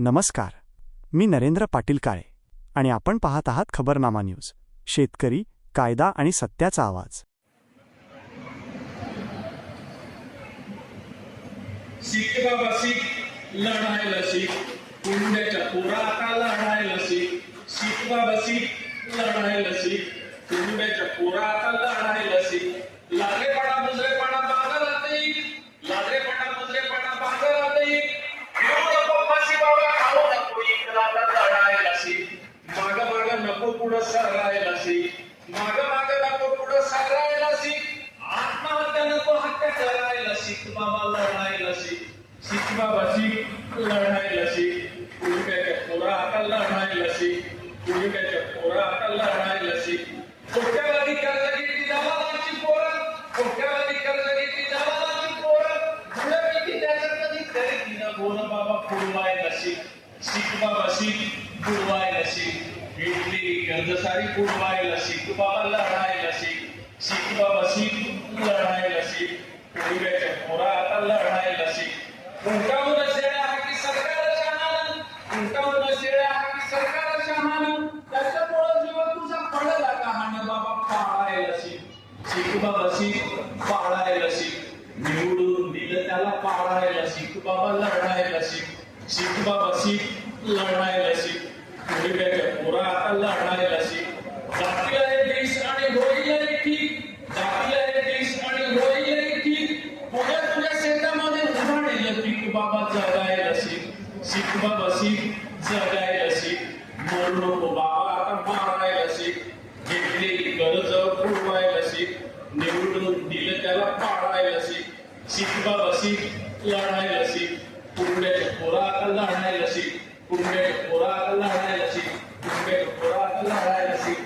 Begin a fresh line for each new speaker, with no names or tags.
नमस्कार, मी नरेंद्र पाटील काळे आणि आपण पाहत आहात खबरनामा न्यूज. शेतकरी, कायदा आणि सत्याचा आवाज.
शिक बाबा शिक, लढायला शिक, कुंड्याच्या पोरा आता लढायला शिक. शिक बाबा शिक, लढायला शिक, कुंड्याच्या पोरा आता लढायला शिक. लाजरेपणा मुजरेपणा बाजारात येईल, लाजरेपणा मुजरेपणा बाजारात येईल. बाबा खाऊ नको इकडं आता लढायला शिक. माग माग नको पुढं सररायला शिक. माग माग नको पुढं सररायला शिक. आत्महत्या नको हत्या करायला शिक. बाबा लढायला शिक. शिक बाबा शिक, लढायला शिक, कुणक्याच्या पोरा आता लढायला शिक. कुणक्याच्या पोरा आता लढायला शिक. कोट्यावधी कर्ज घेतली दलालांची पोरं, कोट्यावधी कर्ज घेतली दलालांची पोरं. धुळेपैकी त्याचं कधी खरेदी न बोल. बाबा बुडवायला शिक. शिक बाबा शिक, बुडवायला शिक. घेतलेली कर्ज सारी बुडवायला शिक. बाबा लढायला शिक. शिक बाबा शिक, लढायला शिक, कुणक्याच्या पोरा आता लढायला शिक. उंटावून शेळ्या हाकी सरकार शहाणं, उंटावून शेळ्या हाकी सरकार शहाणं. त्याच्यामुळं जीवन तुझा पडला का हाणं. बाबा पाळायला शिक. शिक बाबा शिक, पाळायला शिक. निवडून दिलं त्याला पाळायला शिक. बाबा लढायला शिक. शिक बाबा शिक, लढायला शिक, कुणक्याच्या पोरा आता लढायला शिक. जातीला हे देश आणि होईल हे ठीक, जातीला हे देश आणि होईल हे ठीक. पुढे तुझ्या शेतामध्ये उभारलेलं पीक. बाबा जगायला शिक. शिक बाबा शिक, जगायला शिक. मरू नको बाबा आता मारायला शिक. घेतलेली कर्ज बुडवायला शिक. निवडून दिलं त्याला पाळायला शिक. शिक बाबा शिक, लढायला शिक, कुंड्याच्या पोरा आता लढायला शिक. कुंड्याच्या पोरा आता लढायला शिक. कुंड्याच्या पोरा आता लढायला शिक.